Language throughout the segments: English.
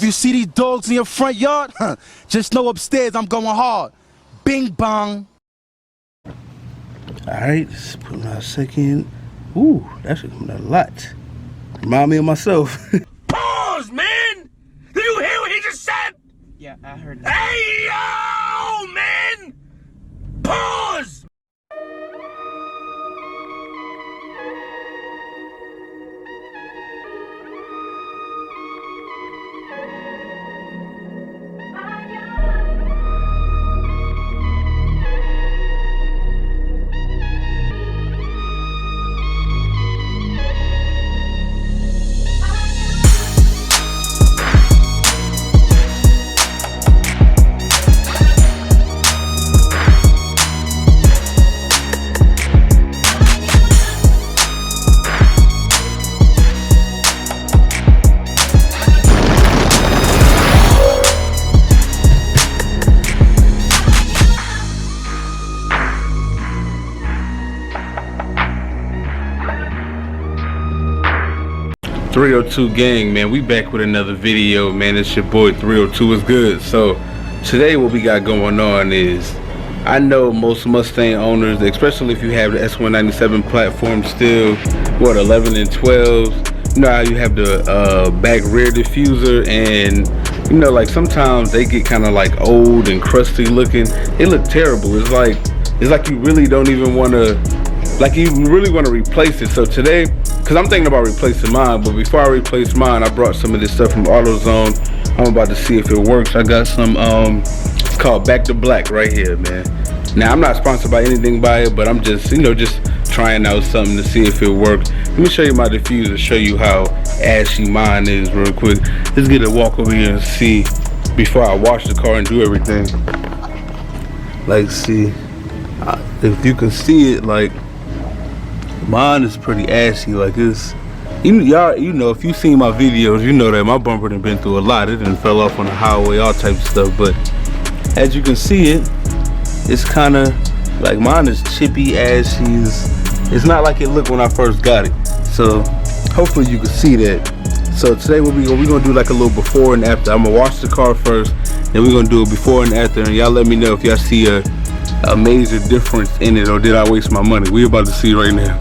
you see these dogs in your front yard, just know upstairs I'm going hard. Bing bong. Alright, let's put my second. Ooh, that's coming a lot. Remind me of myself. Pause, man! Did you hear what he just said? Yeah, I heard that. Hey, yo, man! Pause! .302 gang, man, we back with another video, man. It's your boy 302 is good. So today what we got going on is, I know most Mustang owners, especially if you have the S197 platform still, what, 11 and 12, you know how you have the back rear diffuser, and you know, like sometimes they get kind of like old and crusty looking. They look terrible. It's like you really don't even want to, like you really want to replace it. So today, because I'm thinking about replacing mine, but before I replace mine, I brought some of this stuff from AutoZone. I'm about to see if it works. I got some, it's called Back to Black right here, man. Now, I'm not sponsored by anything by it, but I'm just, you know, just trying out something to see if it works. Let me show you my diffuser, show you how ashy mine is real quick. Let's get a walk over here and see before I wash the car and do everything. Like, see, if you can see it, like, mine is pretty ashy. Like, it's, y'all, you know, if you seen my videos, you know that my bumper done been through a lot. It done fell off on the highway, all types of stuff. But as you can see it, it's kind of like, mine is chippy, ashy. It's not like it looked when I first got it. So hopefully you can see that. So today we're gonna do like a little before and after. I'm gonna wash the car first, then we're gonna do it before and after, and y'all let me know if y'all see a major difference in it, or did I waste my money. We're about to see right now.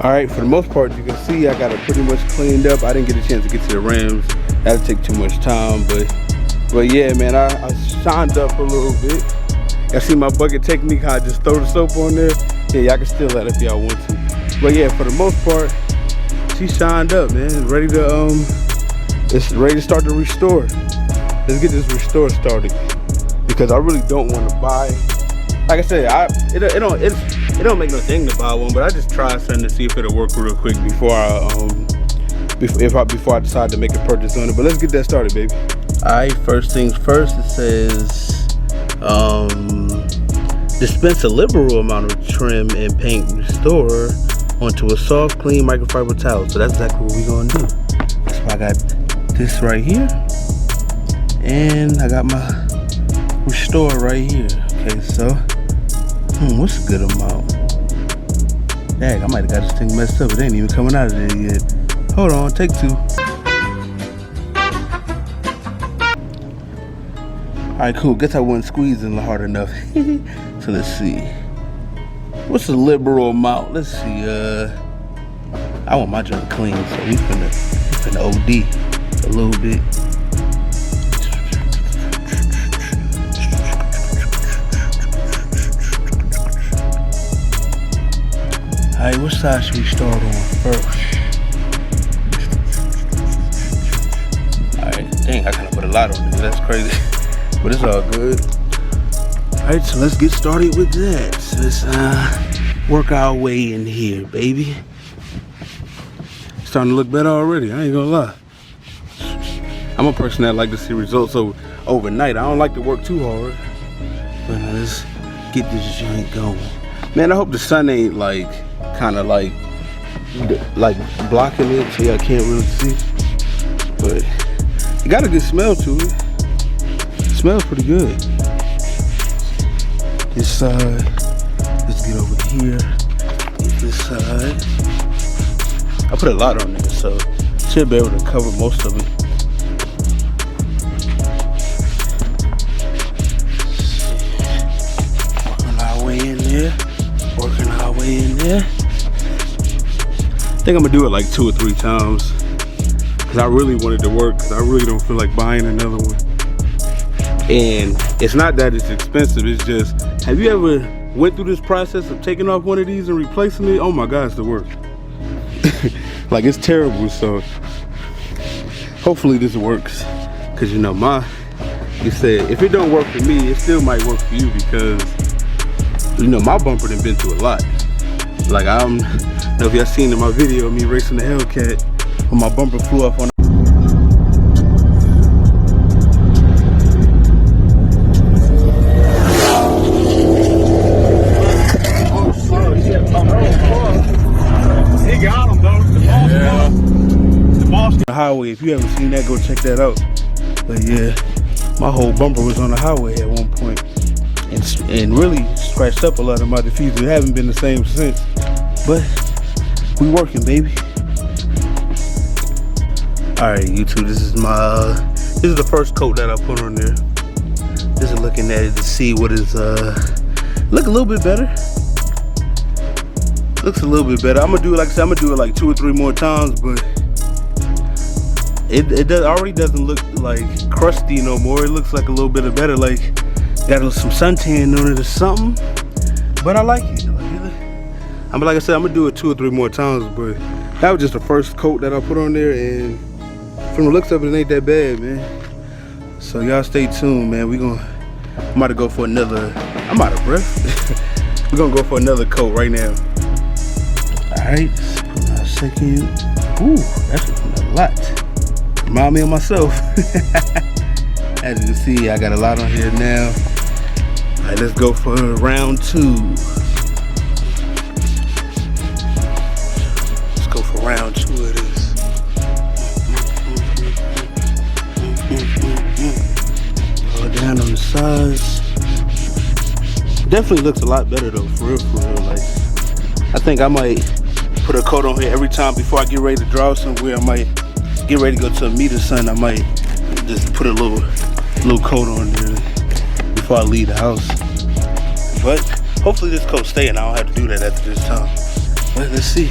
Alright, for the most part, you can see I got it pretty much cleaned up. I didn't get a chance to get to the rims. That'll take too much time, but yeah, man, I shined up a little bit. Y'all see my bucket technique, how I just throw the soap on there? Yeah, y'all can steal that if y'all want to. But yeah, for the most part, she shined up, man. It's ready to start to restore. Let's get this restore started, because I really don't want to buy. Like I said, it don't make no thing to buy one, but I just tried something to see if it'll work real quick before I decide to make a purchase on it. But let's get that started, baby. Alright, first things first, it says dispense a liberal amount of trim and paint restore onto a soft, clean microfiber towel. So that's exactly what we're gonna do. So I got this right here, and I got my restore right here. Okay, so what's a good amount? Dang, I might have got this thing messed up. It ain't even coming out of there yet. Hold on, take two. Alright, cool. Guess I wasn't squeezing hard enough. So let's see. What's the liberal amount? Let's see. I want my junk clean, so we finna OD a little bit. Alright, what side should we start on first? Alright, dang, I kinda put a lot on this, that's crazy. But it's all good. Alright, so let's get started with that. So let's work our way in here, baby. It's starting to look better already, I ain't gonna lie. I'm a person that like to see results overnight. I don't like to work too hard. But let's get this joint going. Man, I hope the sun ain't like kind of like blocking it so y'all can't really see. But it got a good smell to it. It smells pretty good. This side, let's get over here. Get this side. I put a lot on there, so should be able to cover most of it. Working our way in there. I think I'm gonna do it like 2 or 3 times because I really wanted to work, because I really don't feel like buying another one. And it's not that it's expensive, it's just, have you ever went through this process of taking off one of these and replacing it? Oh my God, it's the worst. Like, it's terrible. So hopefully this works, because you know, you said if it don't work for me, it still might work for you, because you know, my bumper done been through a lot. Like, I don't know if y'all seen in my video of me racing the Hellcat when my bumper flew off on. He got him though. The boss. The highway, if you haven't seen that, go check that out. But yeah, my whole bumper was on the highway at one point. And really scratched up a lot of my diffuser. It haven't been the same since, but we working, baby. All right, YouTube, this is the first coat that I put on there. Just looking at it to see what is look a little bit better. Looks a little bit better. I'm gonna do it, like I said, I'm gonna do it like 2 or 3 more times, but it already doesn't look like crusty no more. It looks like a little bit of better, like got some suntan on it or something, but I like it. Like I said, I'm gonna do it 2 or 3 more times, but that was just the first coat that I put on there, and from the looks of it, it ain't that bad, man. So y'all stay tuned, man. I'm about to go for another, I'm out of breath. We're gonna go for another coat right now. All right, just put my second. Ooh, that's a lot. Remind me of myself. As you can see, I got a lot on here now. All right, let's go for round 2. Let's go for round 2 of this. Go down on the sides. Definitely looks a lot better though, for real, Like, I think I might put a coat on here every time before I get ready to drive somewhere. I might get ready to go to a meet or something. I might just put a little coat on there before I leave the house. But hopefully this coat stay and I don't have to do that after this time. But let's see.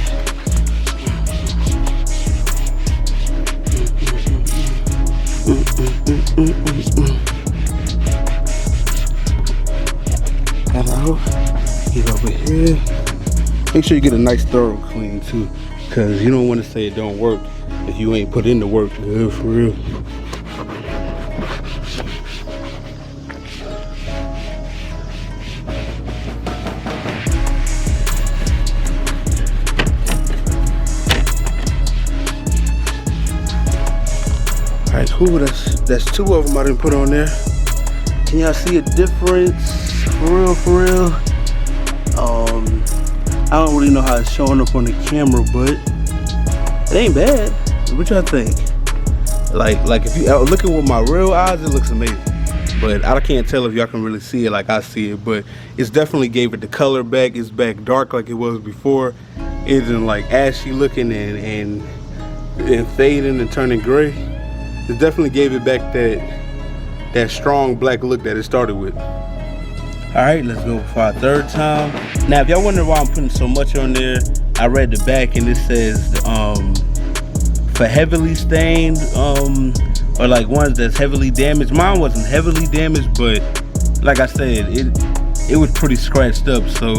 Hello. Get over here. Make sure you get a nice thorough clean too, because you don't want to say it don't work if you ain't put in the work good, for real. Alright, cool. That's 2 of them I didn't put on there. Can y'all see a difference? For real. I don't really know how it's showing up on the camera, but it ain't bad. What y'all think? Like if you look at with my real eyes, it looks amazing. But I can't tell if y'all can really see it like I see it. But it's definitely gave it the color back. It's back dark like it was before. It isn't like ashy looking and fading and turning gray. It definitely gave it back that strong black look that it started with. All right, let's go for our 3rd time. Now, if y'all wonder why I'm putting so much on there, I read the back and it says for heavily stained or like ones that's heavily damaged. Mine wasn't heavily damaged, but like I said, it was pretty scratched up. So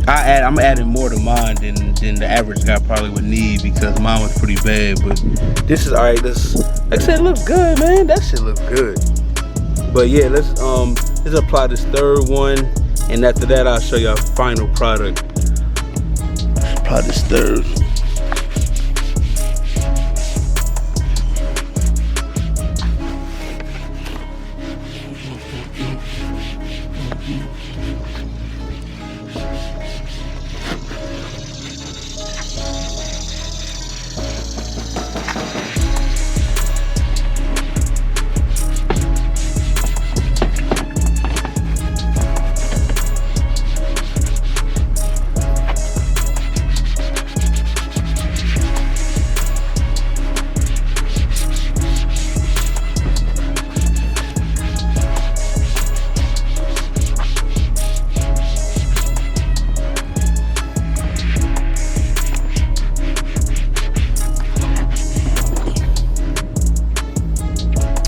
I'm adding more to mine than the average guy probably would need, because mine was pretty bad. But this is alright. This, like I said, it looks good, man. That shit looks good. But yeah, let's apply this third one, and after that I'll show you our final product. Let's apply this third.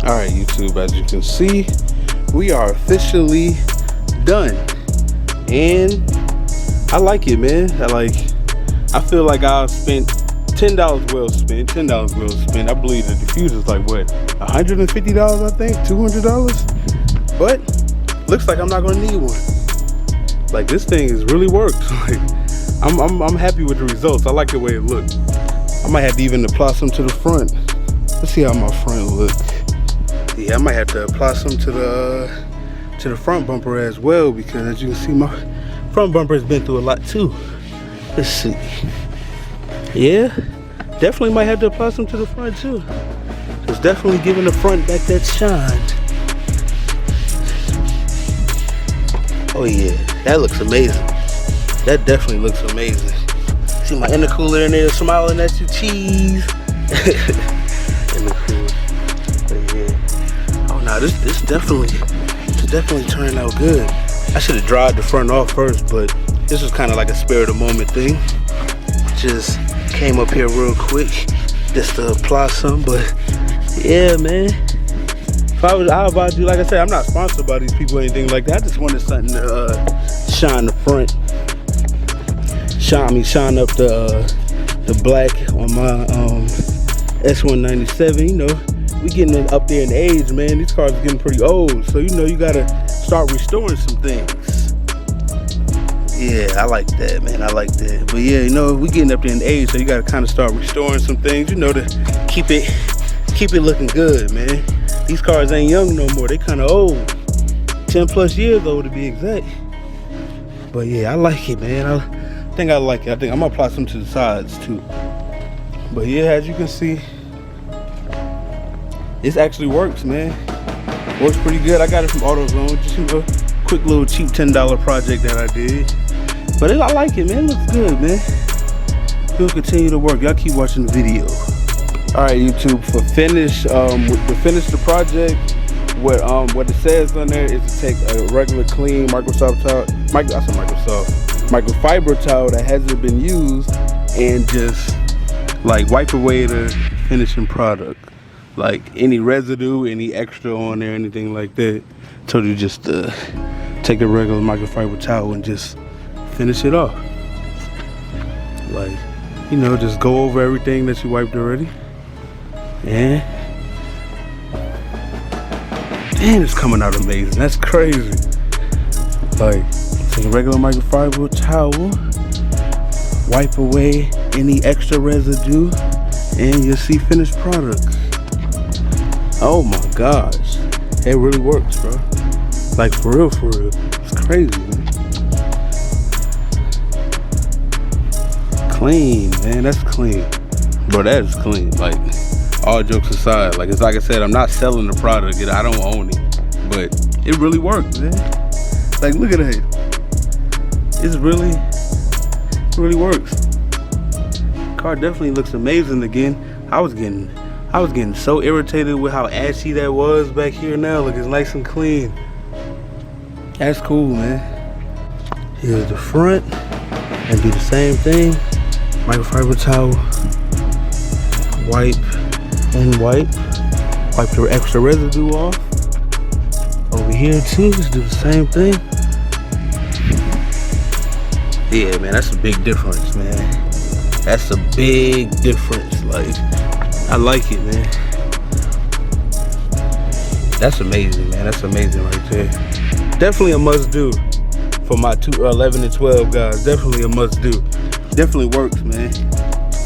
Alright, YouTube, as you can see, we are officially done. And I like it, man. I feel like I spent $10 well spent. $10 well spent. I believe the diffuser's like what, $150, I think, $200. But looks like I'm not gonna need one. Like, this thing is really works. Like, I'm happy with the results. I like the way it looks. I might have to even apply some to the front. Let's see how my front looks. Yeah, I might have to apply some to the front bumper as well, because as you can see, my front bumper has been through a lot too. Let's see. Yeah, definitely might have to apply some to the front too. It's definitely giving the front back that shine. Oh yeah, that looks amazing. That definitely looks amazing. See my intercooler in there smiling at you, cheese. Intercooler. But yeah. Oh no, this definitely turned out good. I should have dried the front off first, but this was kind of like a spur of the moment thing. Just came up here real quick just to apply some. But yeah, man, if I was about you, like I said, I'm not sponsored by these people or anything like that. I just wanted something to shine the front, shine up the black on my S197. You know, we getting up there in age, man. These cars are getting pretty old, so you know you gotta start restoring some things. Yeah, I like that, man. I like that. But yeah, you know, we getting up there in age, so you gotta kind of start restoring some things, you know, to keep it looking good, man. These cars ain't young no more. They kind of old, 10 plus years old to be exact. But yeah, I like it, man. I think I like it. I think I'm gonna apply some to the sides too. But yeah, as you can see, this actually works, man. Works pretty good. I got it from AutoZone. Just a quick little cheap $10 project that I did. But I like it, man. It looks good, man. It'll continue to work. Y'all keep watching the video. All right, YouTube. For finish the project, what it says on there is to take a regular clean microfiber towel that hasn't been used and just like wipe away the finishing product. Like any residue, any extra on there, anything like that. Told you just take a regular microfiber towel and just finish it off. Like, you know, just go over everything that you wiped already. And damn, it's coming out amazing. That's crazy. Like, take a regular microfiber towel, wipe away any extra residue, and you'll see finished product. Oh my gosh, it really works, bro. Like, for real, it's crazy, man. Clean, man, that's clean. Bro, that is clean. Like, all jokes aside, like, it's like I said, I'm not selling the product. I don't own it, but it really works, man. Like, look at it. It really works. Car definitely looks amazing again. I was getting so irritated with how ashy that was back here. Now look, it's nice and clean. That's cool, man. Here's the front, and do the same thing. Microfiber towel, wipe the extra residue off. Over here too, just do the same thing. Yeah, man, that's a big difference, man. That's a big difference. Like, I like it, man. That's amazing, man. That's amazing right there. Definitely a must do for my 11 and 12 guys. Definitely a must do. Definitely works, man.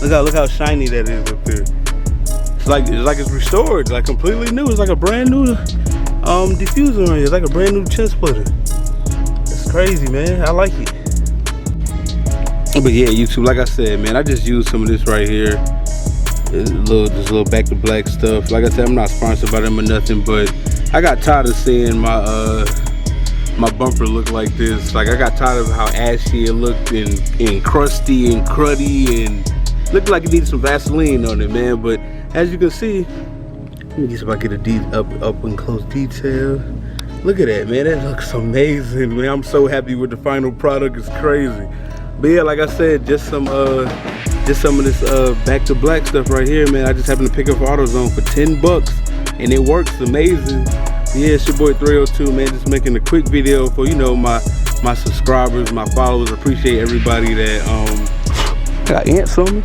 Look how shiny that is up there. It's like it's restored, like completely new. It's like a brand new diffuser on here. It's like a brand new chin splitter. It's crazy, man. I like it. But yeah, YouTube, like I said, man, I just used some of this right here. This little back to black stuff. Like I said, I'm not sponsored by them or nothing, but I got tired of seeing my my bumper look like this. Like, I got tired of how ashy it looked and crusty and cruddy and looked like it needed some Vaseline on it, man. But as you can see, let me see if I get a up and close detail. Look at that, man. That looks amazing, man. I'm so happy with the final product. It's crazy. But yeah, like I said, just some of this back to black stuff right here, man. I just happened to pick up AutoZone for 10 bucks and it works amazing. Yeah, it's your boy 302, man. Just making a quick video for, you know, my subscribers, my followers. Appreciate everybody that got ants on me.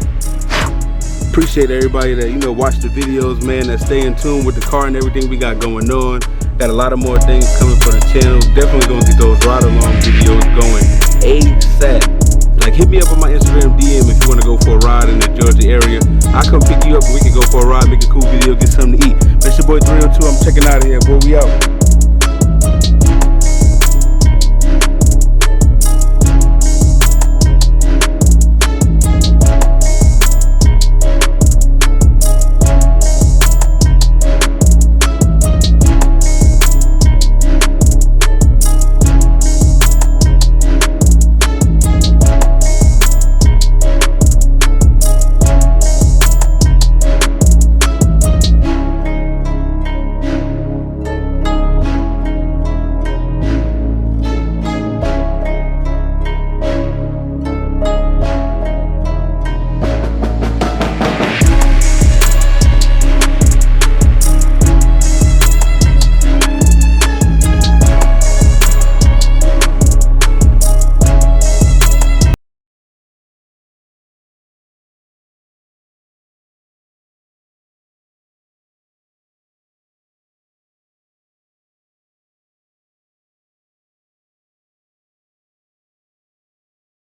Appreciate everybody that, you know, watch the videos, man, that stay in tune with the car and everything we got going on. Got a lot of more things coming for the channel. Definitely gonna get those ride along videos going ASAP. Like, hit me up on my Instagram DM if you want to go for a ride in the Georgia area. I'll come pick you up and we can go for a ride, make a cool video, get something to eat. That's your boy 302. I'm checking out of here, boy. We out.